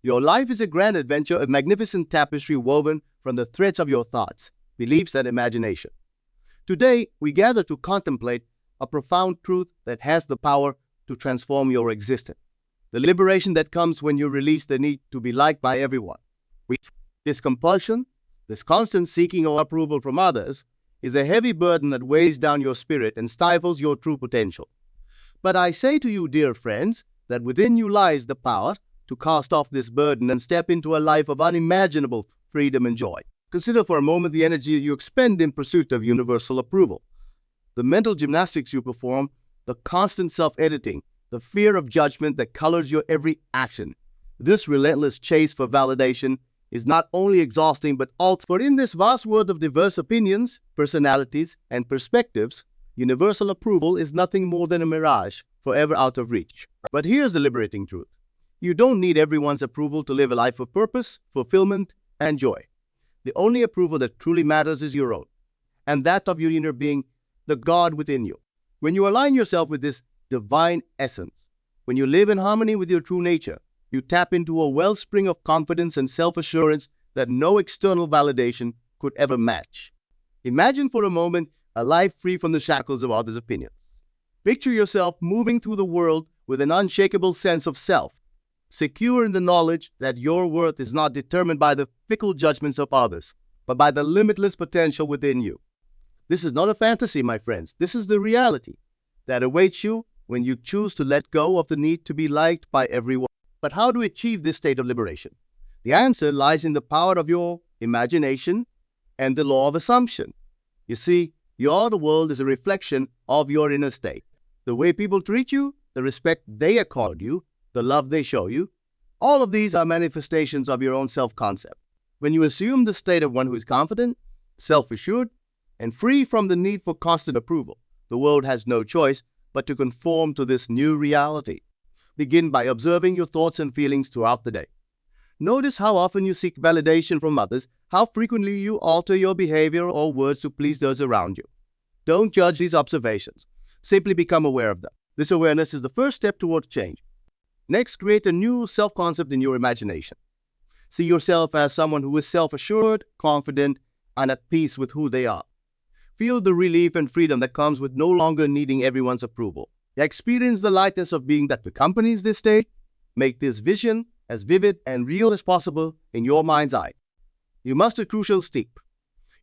Your life is a grand adventure, a magnificent tapestry woven from the threads of your thoughts, beliefs, and imagination. Today, we gather to contemplate a profound truth that has the power to transform your existence. The liberation that comes when you release the need to be liked by everyone. This compulsion, this constant seeking of approval from others, is a heavy burden that weighs down your spirit and stifles your true potential. But I say to you, dear friends, that within you lies the power to cast off this burden and step into a life of unimaginable freedom and joy. Consider for a moment the energy you expend in pursuit of universal approval, the mental gymnastics you perform, the constant self-editing, the fear of judgment that colors your every action. This relentless chase for validation is not only exhausting but also, for in this vast world of diverse opinions, personalities, and perspectives, universal approval is nothing more than a mirage, forever out of reach. But here's the liberating truth. You don't need everyone's approval to live a life of purpose, fulfillment, and joy. The only approval that truly matters is your own, and that of your inner being, the God within you. When you align yourself with this divine essence, when you live in harmony with your true nature, you tap into a wellspring of confidence and self-assurance that no external validation could ever match. Imagine for a moment a life free from the shackles of others' opinions. Picture yourself moving through the world with an unshakable sense of self, secure in the knowledge that your worth is not determined by the fickle judgments of others, but by the limitless potential within you. This is not a fantasy, my friends. This is the reality that awaits you when you choose to let go of the need to be liked by everyone. But how to achieve this state of liberation? The answer lies in the power of your imagination and the law of assumption. You see, the world is a reflection of your inner state. The way people treat you, the respect they accord you, the love they show you, all of these are manifestations of your own self-concept. When you assume the state of one who is confident, self-assured, and free from the need for constant approval, the world has no choice but to conform to this new reality. Begin by observing your thoughts and feelings throughout the day. Notice how often you seek validation from others, how frequently you alter your behavior or words to please those around you. Don't judge these observations. Simply become aware of them. This awareness is the first step towards change. Next, create a new self-concept in your imagination. See yourself as someone who is self-assured, confident, and at peace with who they are. Feel the relief and freedom that comes with no longer needing everyone's approval. Experience the lightness of being that accompanies this state. Make this vision as vivid and real as possible in your mind's eye. You must a crucial step.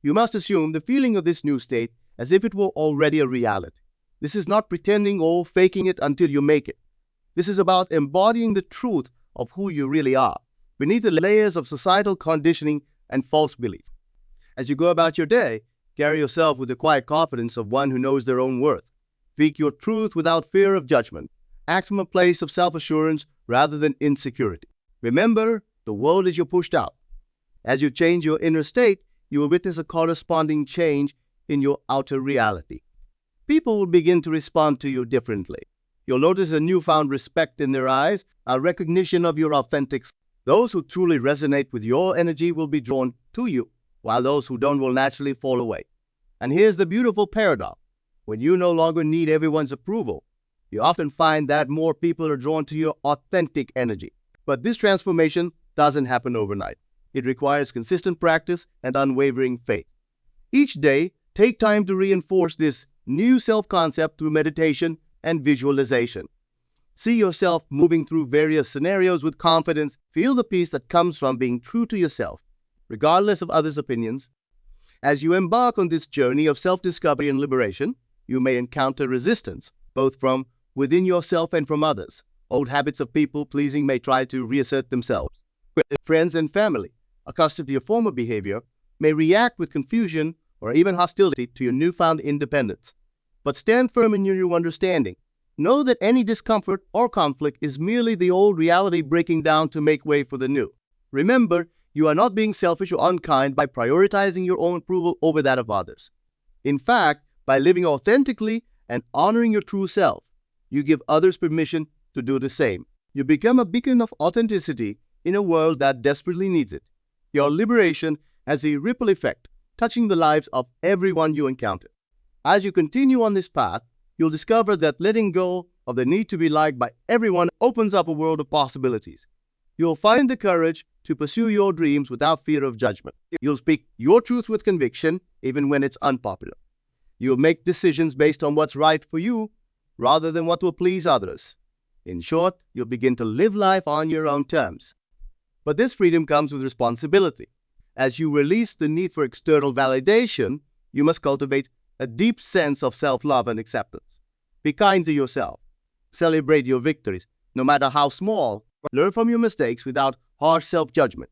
You must assume the feeling of this new state as if it were already a reality. This is not pretending or faking it until you make it. This is about embodying the truth of who you really are, beneath the layers of societal conditioning and false belief. As you go about your day, carry yourself with the quiet confidence of one who knows their own worth. Speak your truth without fear of judgment. Act from a place of self-assurance rather than insecurity. Remember, the world is your pushed out. As you change your inner state, you will witness a corresponding change in your outer reality. People will begin to respond to you differently. You'll notice a newfound respect in their eyes, a recognition of your authentic self. Those who truly resonate with your energy will be drawn to you, while those who don't will naturally fall away. And here's the beautiful paradox. When you no longer need everyone's approval, you often find that more people are drawn to your authentic energy. But this transformation doesn't happen overnight. It requires consistent practice and unwavering faith. Each day, take time to reinforce this new self-concept through meditation and visualization. See yourself moving through various scenarios with confidence. Feel the peace that comes from being true to yourself, regardless of others' opinions. As you embark on this journey of self-discovery and liberation, you may encounter resistance, both from within yourself and from others. Old habits of people-pleasing may try to reassert themselves. Friends and family, accustomed to your former behavior, may react with confusion or even hostility to your newfound independence. But stand firm in your new understanding. Know that any discomfort or conflict is merely the old reality breaking down to make way for the new. Remember, you are not being selfish or unkind by prioritizing your own approval over that of others. In fact, by living authentically and honoring your true self, you give others permission to do the same. You become a beacon of authenticity in a world that desperately needs it. Your liberation has a ripple effect, touching the lives of everyone you encounter. As you continue on this path, you'll discover that letting go of the need to be liked by everyone opens up a world of possibilities. You'll find the courage to pursue your dreams without fear of judgment. You'll speak your truth with conviction, even when it's unpopular. You'll make decisions based on what's right for you, rather than what will please others. In short, you'll begin to live life on your own terms. But this freedom comes with responsibility. As you release the need for external validation, you must cultivate a deep sense of self-love and acceptance. Be kind to yourself. Celebrate your victories, no matter how small. Learn from your mistakes without harsh self-judgment.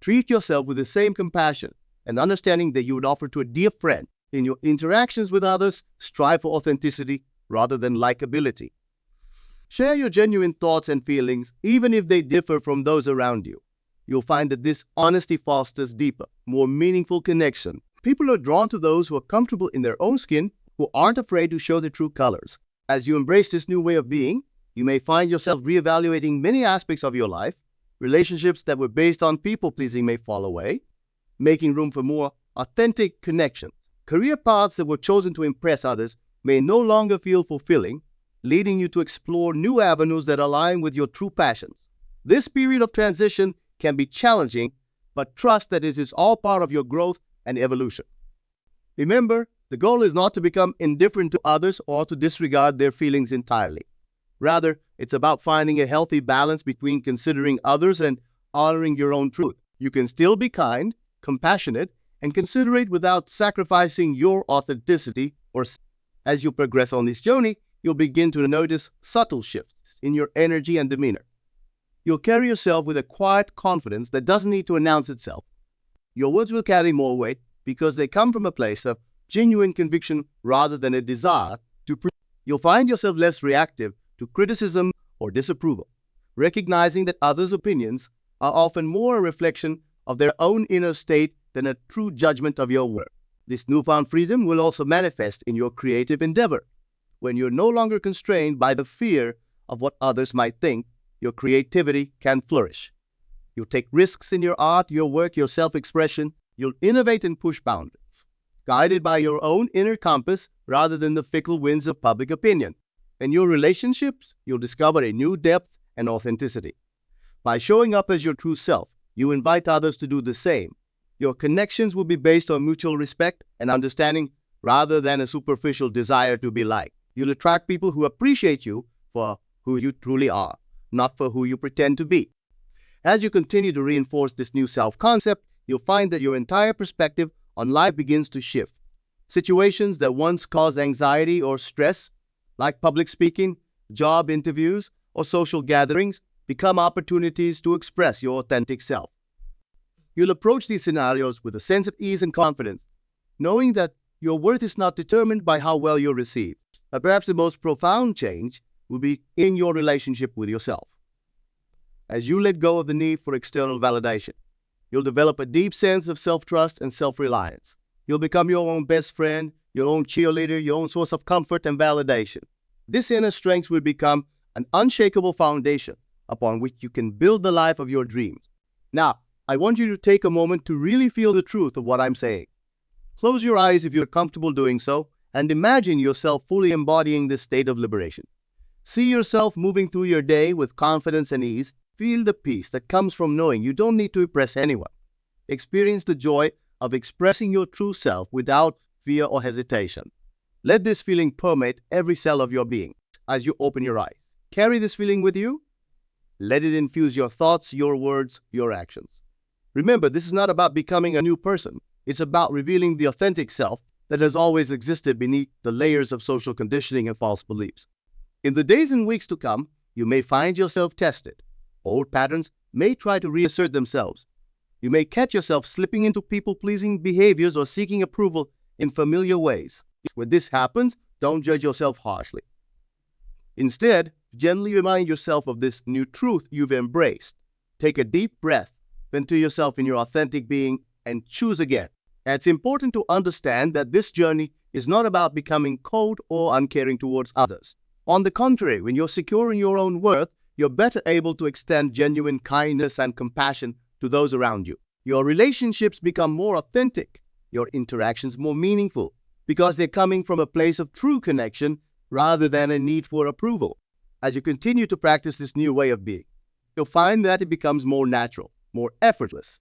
Treat yourself with the same compassion and understanding that you would offer to a dear friend. In your interactions with others, strive for authenticity rather than likability. Share your genuine thoughts and feelings, even if they differ from those around you. You'll find that this honesty fosters deeper, more meaningful connection. People are drawn to those who are comfortable in their own skin, who aren't afraid to show their true colors. As you embrace this new way of being, you may find yourself reevaluating many aspects of your life. Relationships that were based on people-pleasing may fall away, making room for more authentic connections. Career paths that were chosen to impress others may no longer feel fulfilling, leading you to explore new avenues that align with your true passions. This period of transition can be challenging, but trust that it is all part of your growth and evolution. Remember, the goal is not to become indifferent to others or to disregard their feelings entirely. Rather, it's about finding a healthy balance between considering others and honoring your own truth. You can still be kind, compassionate, and considerate without sacrificing your authenticity. As you progress on this journey, you'll begin to notice subtle shifts in your energy and demeanor. You'll carry yourself with a quiet confidence that doesn't need to announce itself. Your words will carry more weight because they come from a place of genuine conviction rather than a desire to prove. You'll find yourself less reactive to criticism or disapproval, recognizing that others' opinions are often more a reflection of their own inner state than a true judgment of your work. This newfound freedom will also manifest in your creative endeavor. When you're no longer constrained by the fear of what others might think, your creativity can flourish. You'll take risks in your art, your work, your self-expression. You'll innovate and push boundaries, guided by your own inner compass rather than the fickle winds of public opinion. In your relationships, you'll discover a new depth and authenticity. By showing up as your true self, you invite others to do the same. Your connections will be based on mutual respect and understanding rather than a superficial desire to be liked. You'll attract people who appreciate you for who you truly are, not for who you pretend to be. As you continue to reinforce this new self-concept, you'll find that your entire perspective on life begins to shift. Situations that once caused anxiety or stress, like public speaking, job interviews, or social gatherings, become opportunities to express your authentic self. You'll approach these scenarios with a sense of ease and confidence, knowing that your worth is not determined by how well you're received. But perhaps the most profound change will be in your relationship with yourself. As you let go of the need for external validation, you'll develop a deep sense of self-trust and self-reliance. You'll become your own best friend, your own cheerleader, your own source of comfort and validation. This inner strength will become an unshakable foundation upon which you can build the life of your dreams. Now, I want you to take a moment to really feel the truth of what I'm saying. Close your eyes if you're comfortable doing so, and imagine yourself fully embodying this state of liberation. See yourself moving through your day with confidence and ease. Feel the peace that comes from knowing you don't need to impress anyone. Experience the joy of expressing your true self without fear or hesitation. Let this feeling permeate every cell of your being as you open your eyes. Carry this feeling with you. Let it infuse your thoughts, your words, your actions. Remember, this is not about becoming a new person. It's about revealing the authentic self that has always existed beneath the layers of social conditioning and false beliefs. In the days and weeks to come, you may find yourself tested. Old patterns may try to reassert themselves. You may catch yourself slipping into people-pleasing behaviors or seeking approval in familiar ways. When this happens, don't judge yourself harshly. Instead, gently remind yourself of this new truth you've embraced. Take a deep breath, enter yourself in your authentic being, and choose again. And it's important to understand that this journey is not about becoming cold or uncaring towards others. On the contrary, when you're secure in your own worth, you're better able to extend genuine kindness and compassion to those around you. Your relationships become more authentic, your interactions more meaningful, because they're coming from a place of true connection rather than a need for approval. As you continue to practice this new way of being, you'll find that it becomes more natural, more effortless.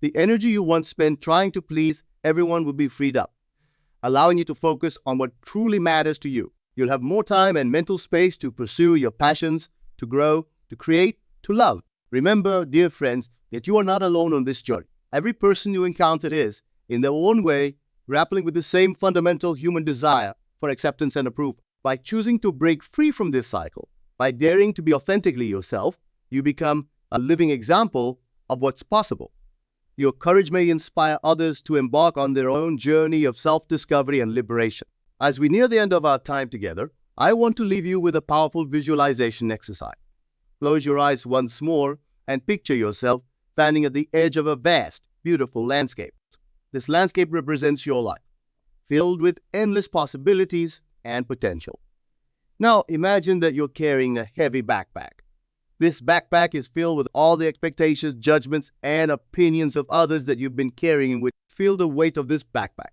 The energy you once spent trying to please everyone will be freed up, allowing you to focus on what truly matters to you. You'll have more time and mental space to pursue your passions, to grow, to create, to love. Remember, dear friends, that you are not alone on this journey. Every person you encounter is, in their own way, grappling with the same fundamental human desire for acceptance and approval. By choosing to break free from this cycle, by daring to be authentically yourself, you become a living example of what's possible. Your courage may inspire others to embark on their own journey of self-discovery and liberation. As we near the end of our time together, I want to leave you with a powerful visualization exercise. Close your eyes once more and picture yourself standing at the edge of a vast, beautiful landscape. This landscape represents your life, filled with endless possibilities and potential. Now imagine that you're carrying a heavy backpack. This backpack is filled with all the expectations, judgments, and opinions of others that you've been carrying, which feel the weight of this backpack.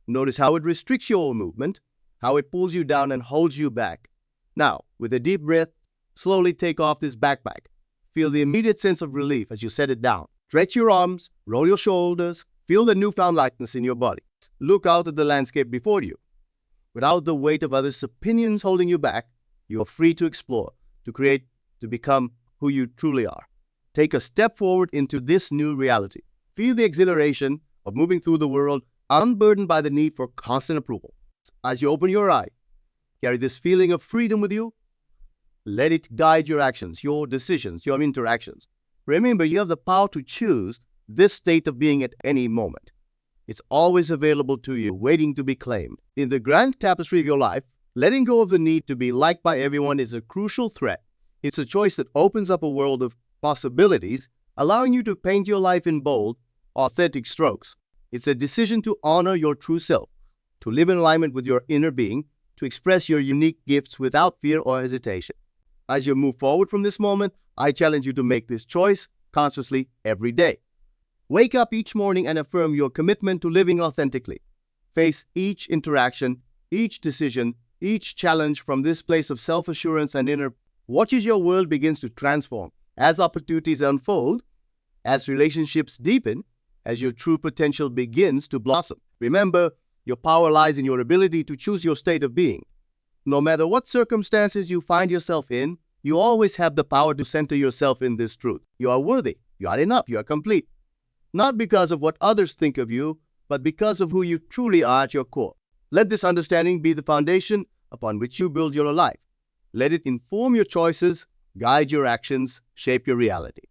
Notice how it restricts your movement, how it pulls you down and holds you back. Now, with a deep breath, slowly take off this backpack. Feel the immediate sense of relief as you set it down. Stretch your arms, roll your shoulders, feel the newfound lightness in your body. Look out at the landscape before you. Without the weight of others' opinions holding you back, you are free to explore, to create, to become who you truly are. Take a step forward into this new reality. Feel the exhilaration of moving through the world unburdened by the need for constant approval. As you open your eye, carry this feeling of freedom with you. Let it guide your actions, your decisions, your interactions. Remember, you have the power to choose this state of being at any moment. It's always available to you, waiting to be claimed. In the grand tapestry of your life, letting go of the need to be liked by everyone is a crucial thread. It's a choice that opens up a world of possibilities, allowing you to paint your life in bold, authentic strokes. It's a decision to honor your true self, to live in alignment with your inner being, to express your unique gifts without fear or hesitation. As you move forward from this moment, I challenge you to make this choice consciously every day. Wake up each morning and affirm your commitment to living authentically. Face each interaction, each decision, each challenge from this place of self-assurance and inner. Watch as your world begins to transform, as opportunities unfold, as relationships deepen, as your true potential begins to blossom. Remember, your power lies in your ability to choose your state of being. No matter what circumstances you find yourself in, you always have the power to center yourself in this truth. You are worthy, you are enough, you are complete. Not because of what others think of you, but because of who you truly are at your core. Let this understanding be the foundation upon which you build your life. Let it inform your choices, guide your actions, shape your reality.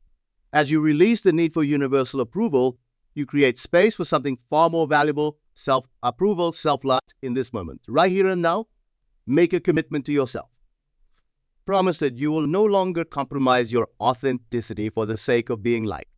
As you release the need for universal approval, you create space for something far more valuable, self-approval, self-love in this moment. Right here and now, make a commitment to yourself. Promise that you will no longer compromise your authenticity for the sake of being liked.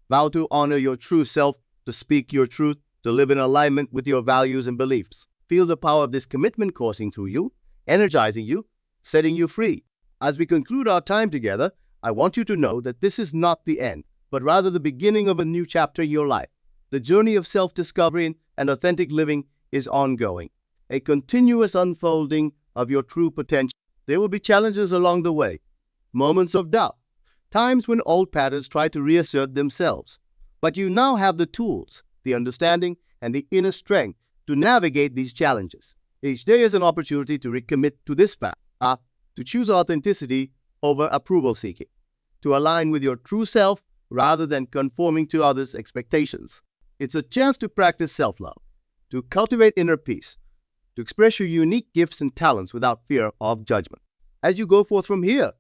Vow to honor your true self, to speak your truth, to live in alignment with your values and beliefs. Feel the power of this commitment coursing through you, energizing you, setting you free. As we conclude our time together, I want you to know that this is not the end, but rather the beginning of a new chapter in your life. The journey of self-discovery and authentic living is ongoing, a continuous unfolding of your true potential. There will be challenges along the way, moments of doubt, times when old patterns try to reassert themselves. But you now have the tools, the understanding, and the inner strength to navigate these challenges. Each day is an opportunity to recommit to this path, to choose authenticity over approval seeking, to align with your true self rather than conforming to others' expectations. It's a chance to practice self-love, to cultivate inner peace, to express your unique gifts and talents without fear of judgment. As you go forth from here,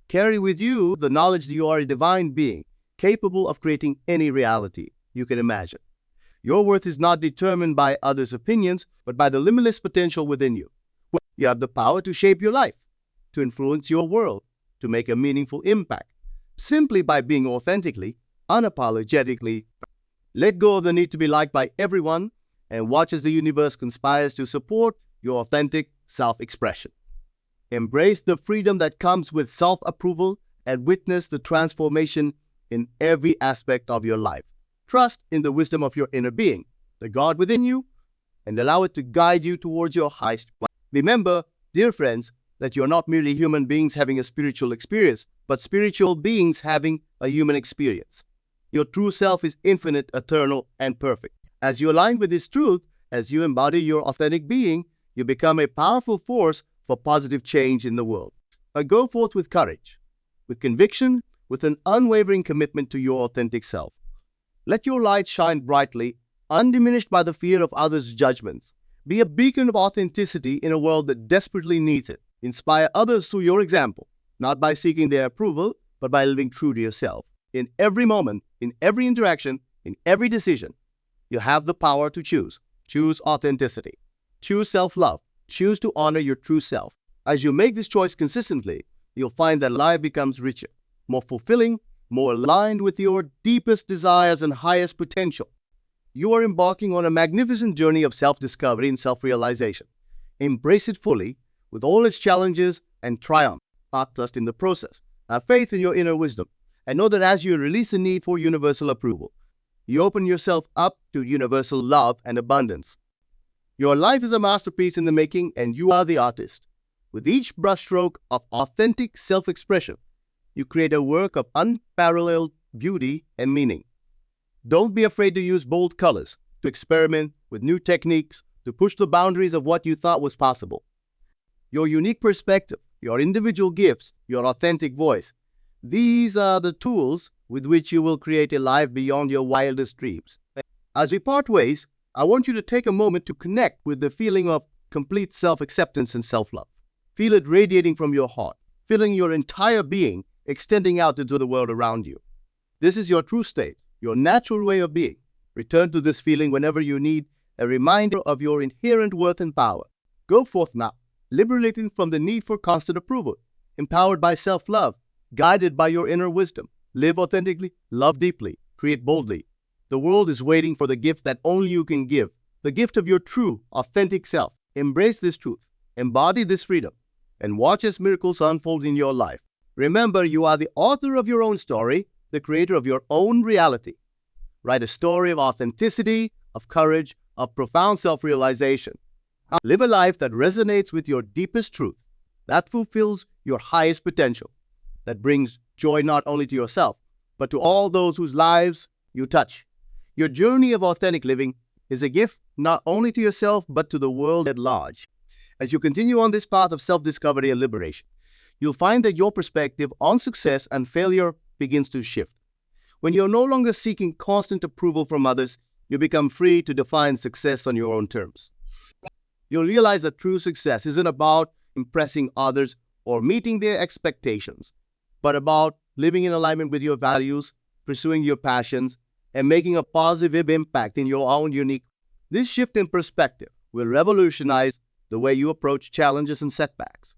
carry with you the knowledge that you are a divine being, capable of creating any reality you can imagine. Your worth is not determined by others' opinions, but by the limitless potential within you. You have the power to shape your life, to influence your world, to make a meaningful impact, simply by being authentically, unapologetically. Let go of the need to be liked by everyone and watch as the universe conspires to support your authentic self-expression. Embrace the freedom that comes with self-approval and witness the transformation in every aspect of your life. Trust in the wisdom of your inner being, the God within you, and allow it to guide you towards your highest. Remember, dear friends, that you're not merely human beings having a spiritual experience, but spiritual beings having a human experience. Your true self is infinite, eternal, and perfect. As you align with this truth, as you embody your authentic being, you become a powerful force for positive change in the world. Now go forth with courage, with conviction, with an unwavering commitment to your authentic self. Let your light shine brightly, undiminished by the fear of others' judgments. Be a beacon of authenticity in a world that desperately needs it. Inspire others through your example, not by seeking their approval, but by living true to yourself. In every moment, in every interaction, in every decision, you have the power to choose. Choose authenticity. Choose self-love. Choose to honor your true self. As you make this choice consistently, you'll find that life becomes richer, more fulfilling, more aligned with your deepest desires and highest potential. You are embarking on a magnificent journey of self-discovery and self-realization. Embrace it fully, with all its challenges and triumphs. Not trust in the process. Have faith in your inner wisdom, and know that as you release the need for universal approval, you open yourself up to universal love and abundance. Your life is a masterpiece in the making, and you are the artist. With each brushstroke of authentic self-expression, you create a work of unparalleled beauty and meaning. Don't be afraid to use bold colors, to experiment with new techniques, to push the boundaries of what you thought was possible. Your unique perspective, your individual gifts, your authentic voice, these are the tools with which you will create a life beyond your wildest dreams. As we part ways, I want you to take a moment to connect with the feeling of complete self-acceptance and self-love. Feel it radiating from your heart, filling your entire being, extending out into the world around you. This is your true state, your natural way of being. Return to this feeling whenever you need a reminder of your inherent worth and power. Go forth now, liberating from the need for constant approval, empowered by self-love, guided by your inner wisdom. Live authentically, love deeply, create boldly. The world is waiting for the gift that only you can give, the gift of your true, authentic self. Embrace this truth, embody this freedom, and watch as miracles unfold in your life. Remember, you are the author of your own story, the creator of your own reality. Write a story of authenticity, of courage, of profound self-realization. Live a life that resonates with your deepest truth, that fulfills your highest potential, that brings joy not only to yourself, but to all those whose lives you touch. Your journey of authentic living is a gift not only to yourself, but to the world at large. As you continue on this path of self-discovery and liberation, you'll find that your perspective on success and failure begins to shift. When you're no longer seeking constant approval from others, you become free to define success on your own terms. You'll realize that true success isn't about impressing others or meeting their expectations, but about living in alignment with your values, pursuing your passions, and making a positive impact in your own unique. This shift in perspective will revolutionize the way you approach challenges and setbacks.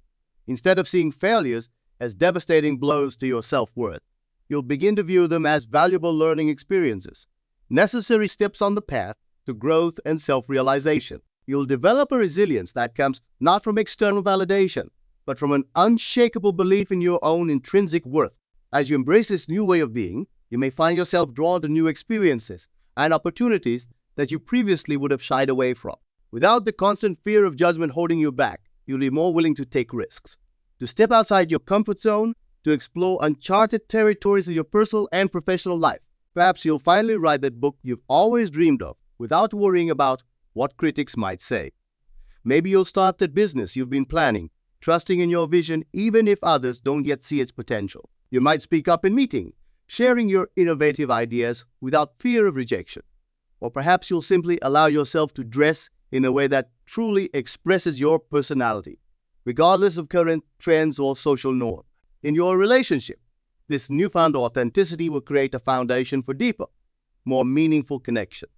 Instead of seeing failures as devastating blows to your self-worth, you'll begin to view them as valuable learning experiences, necessary steps on the path to growth and self-realization. You'll develop a resilience that comes not from external validation, but from an unshakable belief in your own intrinsic worth. As you embrace this new way of being, you may find yourself drawn to new experiences and opportunities that you previously would have shied away from. Without the constant fear of judgment holding you back, you'll be more willing to take risks, to step outside your comfort zone, to explore uncharted territories of your personal and professional life. Perhaps you'll finally write that book you've always dreamed of without worrying about what critics might say. Maybe you'll start that business you've been planning, trusting in your vision even if others don't yet see its potential. You might speak up in meetings, sharing your innovative ideas without fear of rejection. Or perhaps you'll simply allow yourself to dress in a way that truly expresses your personality, regardless of current trends or social norms. In your relationship, this newfound authenticity will create a foundation for deeper, more meaningful connections.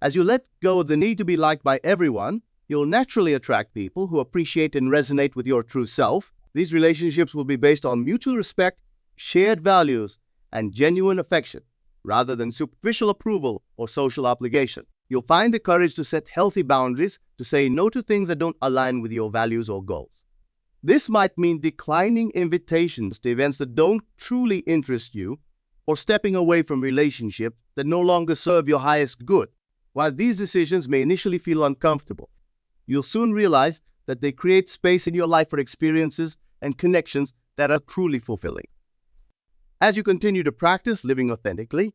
As you let go of the need to be liked by everyone, you'll naturally attract people who appreciate and resonate with your true self. These relationships will be based on mutual respect, shared values, and genuine affection, rather than superficial approval or social obligation. You'll find the courage to set healthy boundaries, to say no to things that don't align with your values or goals. This might mean declining invitations to events that don't truly interest you, or stepping away from relationships that no longer serve your highest good. While these decisions may initially feel uncomfortable, you'll soon realize that they create space in your life for experiences and connections that are truly fulfilling. As you continue to practice living authentically,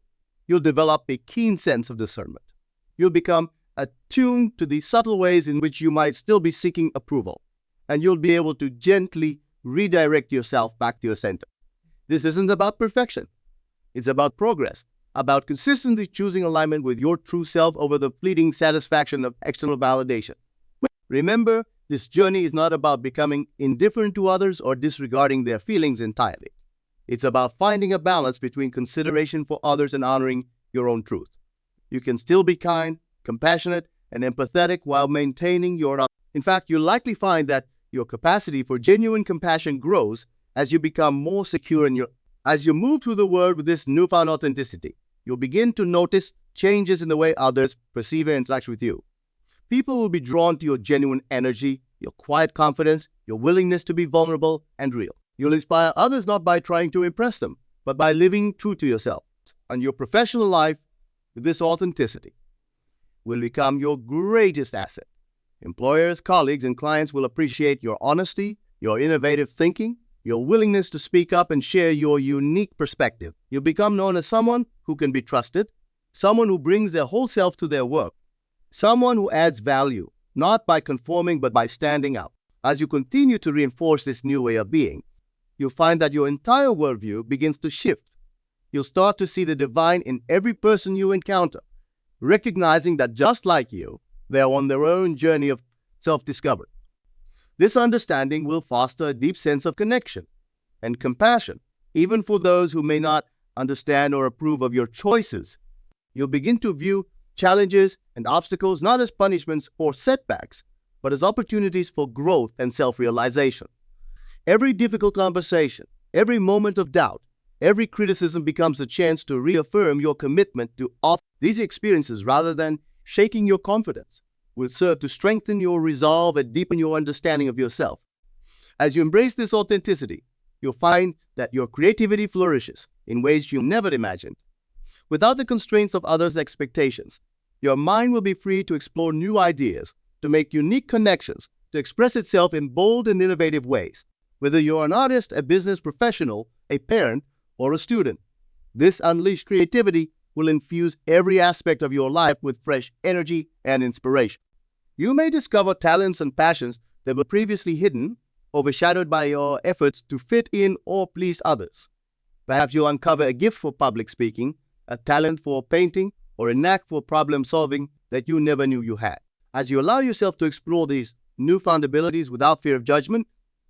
you'll develop a keen sense of discernment. You'll become attuned to the subtle ways in which you might still be seeking approval, and you'll be able to gently redirect yourself back to your center. This isn't about perfection. It's about progress, about consistently choosing alignment with your true self over the fleeting satisfaction of external validation. Remember, this journey is not about becoming indifferent to others or disregarding their feelings entirely. It's about finding a balance between consideration for others and honoring your own truth. You can still be kind, compassionate, and empathetic while maintaining your... In fact, you'll likely find that your capacity for genuine compassion grows as you become more secure in your... As you move through the world with this newfound authenticity, you'll begin to notice changes in the way others perceive and interact with you. People will be drawn to your genuine energy, your quiet confidence, your willingness to be vulnerable and real. You'll inspire others not by trying to impress them, but by living true to yourself. And your professional life, with this authenticity, will become your greatest asset. Employers, colleagues, and clients will appreciate your honesty, your innovative thinking, your willingness to speak up and share your unique perspective. You'll become known as someone who can be trusted, someone who brings their whole self to their work, someone who adds value, not by conforming but by standing out. As you continue to reinforce this new way of being, you'll find that your entire worldview begins to shift. You'll start to see the divine in every person you encounter, recognizing that just like you, they are on their own journey of self-discovery. This understanding will foster a deep sense of connection and compassion, even for those who may not understand or approve of your choices. You'll begin to view challenges and obstacles not as punishments or setbacks, but as opportunities for growth and self-realization. Every difficult conversation, every moment of doubt, every criticism becomes a chance to reaffirm your commitment to these experiences. Rather than shaking your confidence, will serve to strengthen your resolve and deepen your understanding of yourself. As you embrace this authenticity, you'll find that your creativity flourishes in ways you never imagined. Without the constraints of others' expectations, your mind will be free to explore new ideas, to make unique connections, to express itself in bold and innovative ways. Whether you're an artist, a business professional, a parent, or a student, this unleashed creativity will infuse every aspect of your life with fresh energy and inspiration. You may discover talents and passions that were previously hidden, overshadowed by your efforts to fit in or please others. Perhaps you'll uncover a gift for public speaking, a talent for painting, or a knack for problem solving that you never knew you had. As you allow yourself to explore these newfound abilities without fear of judgment,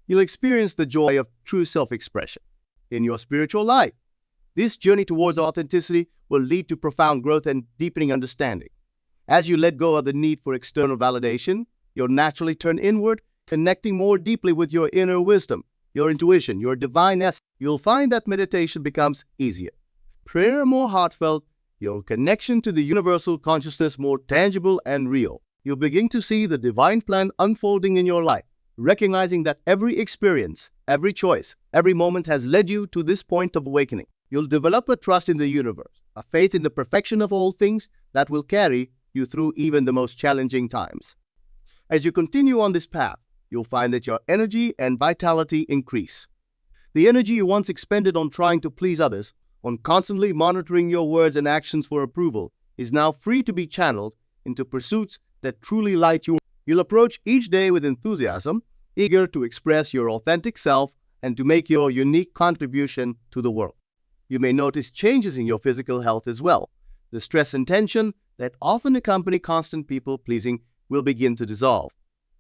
you'll experience the joy of true self-expression. In your spiritual life, this journey towards authenticity will lead to profound growth and deepening understanding. As you let go of the need for external validation, you'll naturally turn inward, connecting more deeply with your inner wisdom, your intuition, your divine essence. You'll find that meditation becomes easier, prayer more heartfelt, your connection to the universal consciousness more tangible and real. You'll begin to see the divine plan unfolding in your life, recognizing that every experience, every choice, every moment has led you to this point of awakening. You'll develop a trust in the universe, a faith in the perfection of all things that will carry you through even the most challenging times. As you continue on this path, you'll find that your energy and vitality increase. The energy you once expended on trying to please others, on constantly monitoring your words and actions for approval, is now free to be channeled into pursuits that truly light you. You'll approach each day with enthusiasm, eager to express your authentic self and to make your unique contribution to the world. You may notice changes in your physical health as well. The stress and tension that often accompany constant people-pleasing will begin to dissolve,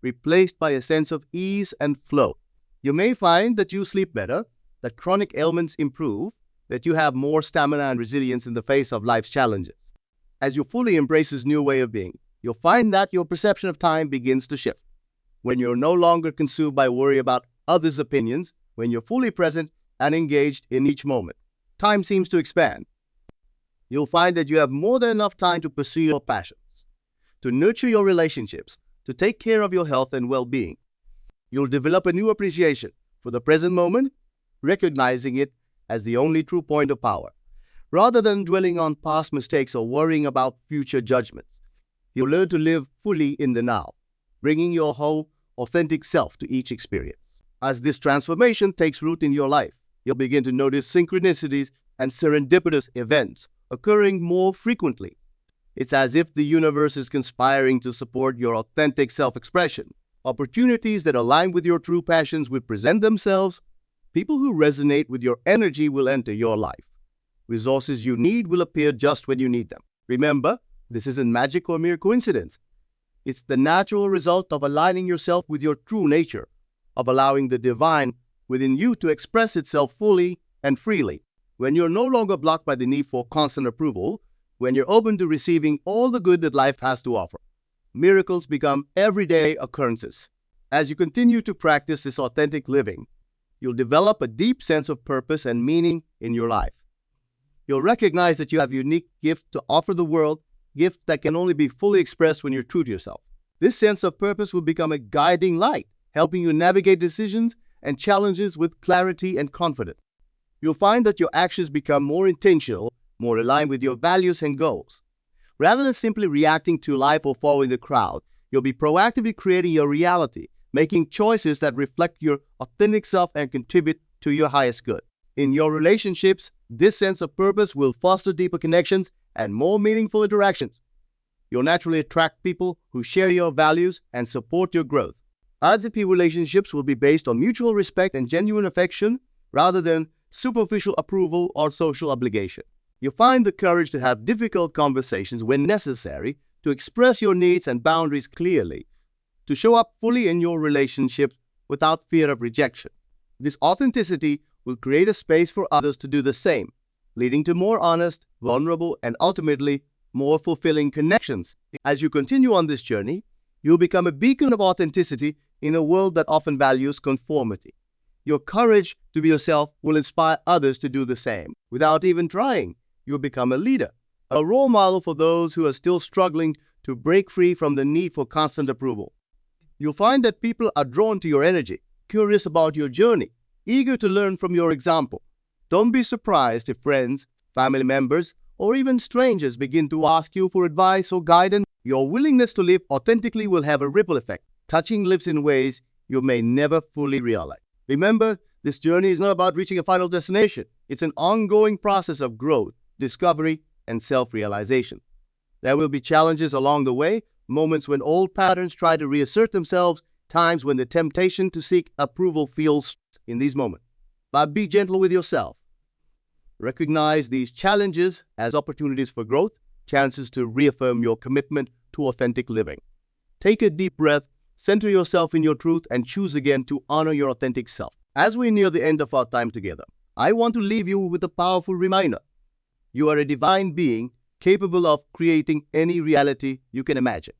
replaced by a sense of ease and flow. You may find that you sleep better, that chronic ailments improve, that you have more stamina and resilience in the face of life's challenges. As you fully embrace this new way of being, you'll find that your perception of time begins to shift. When you're no longer consumed by worry about others' opinions, when you're fully present and engaged in each moment, time seems to expand. You'll find that you have more than enough time to pursue your passions, to nurture your relationships, to take care of your health and well-being. You'll develop a new appreciation for the present moment, recognizing it as the only true point of power. Rather than dwelling on past mistakes or worrying about future judgments, you'll learn to live fully in the now, bringing your whole authentic self to each experience. As this transformation takes root in your life, You'll begin to notice synchronicities and serendipitous events occurring more frequently. It's as if the universe is conspiring to support your authentic self-expression. Opportunities that align with your true passions will present themselves. People who resonate with your energy will enter your life. Resources you need will appear just when you need them. Remember, this isn't magic or mere coincidence. It's the natural result of aligning yourself with your true nature, of allowing the divine within you to express itself fully and freely. When you're no longer blocked by the need for constant approval, when you're open to receiving all the good that life has to offer, miracles become everyday occurrences. As you continue to practice this authentic living, you'll develop a deep sense of purpose and meaning in your life. You'll recognize that you have a unique gift to offer the world, gift that can only be fully expressed when you're true to yourself. This sense of purpose will become a guiding light, helping you navigate decisions and challenges with clarity and confidence. You'll find that your actions become more intentional, more aligned with your values and goals. Rather than simply reacting to life or following the crowd, you'll be proactively creating your reality, making choices that reflect your authentic self and contribute to your highest good. In your relationships, this sense of purpose will foster deeper connections and more meaningful interactions. You'll naturally attract people who share your values and support your growth. RZP relationships will be based on mutual respect and genuine affection rather than superficial approval or social obligation. You'll find the courage to have difficult conversations when necessary, to express your needs and boundaries clearly, to show up fully in your relationships without fear of rejection. This authenticity will create a space for others to do the same, leading to more honest, vulnerable, and ultimately more fulfilling connections. As you continue on this journey, you'll become a beacon of authenticity in a world that often values conformity. Your courage to be yourself will inspire others to do the same. Without even trying, you'll become a leader, a role model for those who are still struggling to break free from the need for constant approval. You'll find that people are drawn to your energy, curious about your journey, eager to learn from your example. Don't be surprised if friends, family members, or even strangers begin to ask you for advice or guidance. Your willingness to live authentically will have a ripple effect, touching lives in ways you may never fully realize. Remember, this journey is not about reaching a final destination. It's an ongoing process of growth, discovery, and self-realization. There will be challenges along the way, moments when old patterns try to reassert themselves, times when the temptation to seek approval feels in these moments. But be gentle with yourself. Recognize these challenges as opportunities for growth, chances to reaffirm your commitment to authentic living. Take a deep breath, center yourself in your truth, and choose again to honor your authentic self. As we near the end of our time together, I want to leave you with a powerful reminder. You are a divine being capable of creating any reality you can imagine.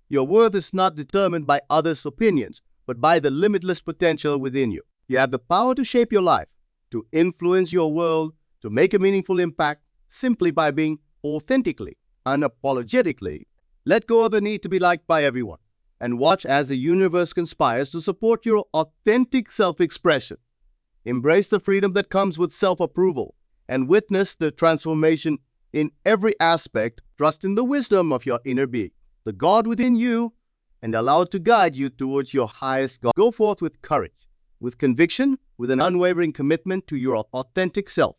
Your worth is not determined by others' opinions, but by the limitless potential within you. You have the power to shape your life, to influence your world, to make a meaningful impact simply by being authentically, unapologetically. Let go of the need to be liked by everyone and watch as the universe conspires to support your authentic self-expression. Embrace the freedom that comes with self-approval and witness the transformation in every aspect. Trust in the wisdom of your inner being, the God within you, and allow it to guide you towards your highest goal. Go forth with courage, with conviction, with an unwavering commitment to your authentic self.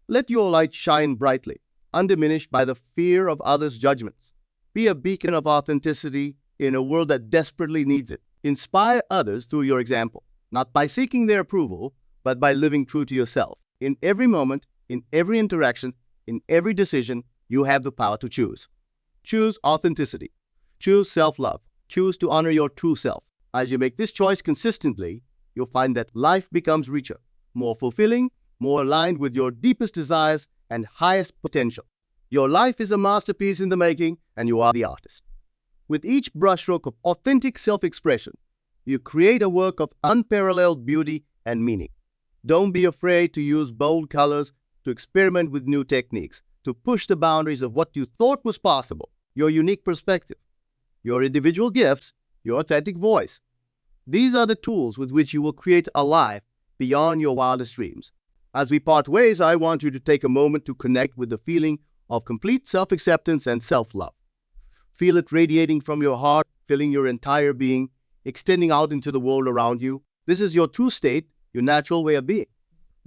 Let your light shine brightly, undiminished by the fear of others' judgments. Be a beacon of authenticity in a world that desperately needs it. Inspire others through your example, not by seeking their approval, but by living true to yourself. In every moment, in every interaction, in every decision, you have the power to choose. Choose authenticity. Choose self-love. Choose to honor your true self. As you make this choice consistently, you'll find that life becomes richer, more fulfilling, more aligned with your deepest desires and highest potential. Your life is a masterpiece in the making, and you are the artist. With each brushstroke of authentic self-expression, you create a work of unparalleled beauty and meaning. Don't be afraid to use bold colors, to experiment with new techniques, to push the boundaries of what you thought was possible. Your unique perspective, your individual gifts, your authentic voice. These are the tools with which you will create a life beyond your wildest dreams. As we part ways, I want you to take a moment to connect with the feeling of complete self-acceptance and self-love. Feel it radiating from your heart, filling your entire being, extending out into the world around you. This is your true state, your natural way of being.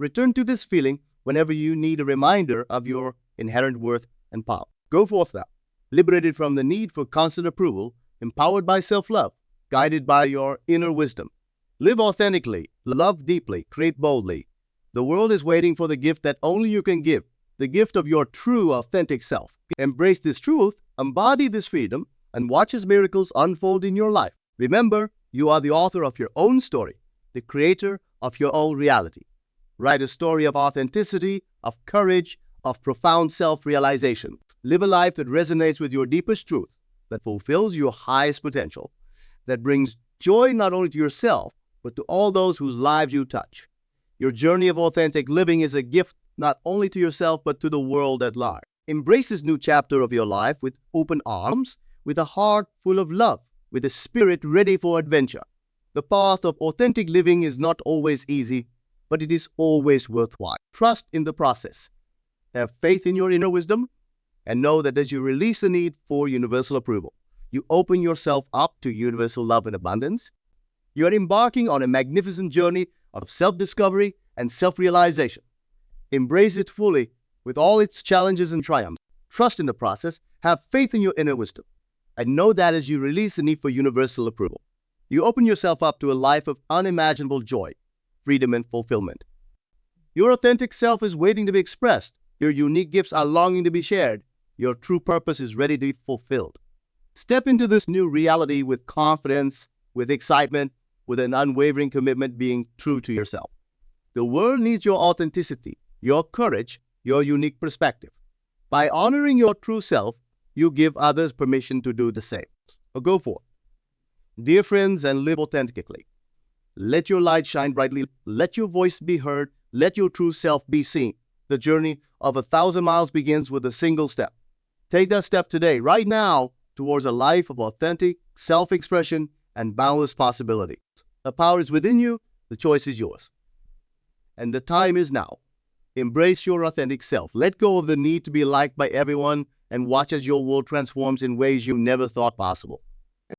Return to this feeling whenever you need a reminder of your inherent worth and power. Go forth now, liberated from the need for constant approval, empowered by self-love, guided by your inner wisdom. Live authentically, love deeply, create boldly. The world is waiting for the gift that only you can give, the gift of your true, authentic self. Embrace this truth, embody this freedom, and watch as miracles unfold in your life. Remember, you are the author of your own story, the creator of your own reality. Write a story of authenticity, of courage, of profound self-realization. Live a life that resonates with your deepest truth, that fulfills your highest potential, that brings joy not only to yourself, but to all those whose lives you touch. Your journey of authentic living is a gift not only to yourself, but to the world at large. Embrace this new chapter of your life with open arms, with a heart full of love, with a spirit ready for adventure. The path of authentic living is not always easy, but it is always worthwhile. Trust in the process. Have faith in your inner wisdom, and know that as you release the need for universal approval, you open yourself up to universal love and abundance. You are embarking on a magnificent journey of self-discovery and self-realization. Embrace it fully with all its challenges and triumphs. Trust in the process, have faith in your inner wisdom, and know that as you release the need for universal approval, you open yourself up to a life of unimaginable joy, freedom, and fulfillment. Your authentic self is waiting to be expressed. Your unique gifts are longing to be shared. Your true purpose is ready to be fulfilled. Step into this new reality with confidence, with excitement, with an unwavering commitment being true to yourself. The world needs your authenticity, your courage, your unique perspective. By honoring your true self, you give others permission to do the same. So go forth. Dear friends, and live authentically. Let your light shine brightly. Let your voice be heard. Let your true self be seen. The journey of 1,000 miles begins with a single step. Take that step today, right now, towards a life of authentic self-expression and boundless possibilities. The power is within you. The choice is yours. And the time is now. Embrace your authentic self. Let go of the need to be liked by everyone and watch as your world transforms in ways you never thought possible.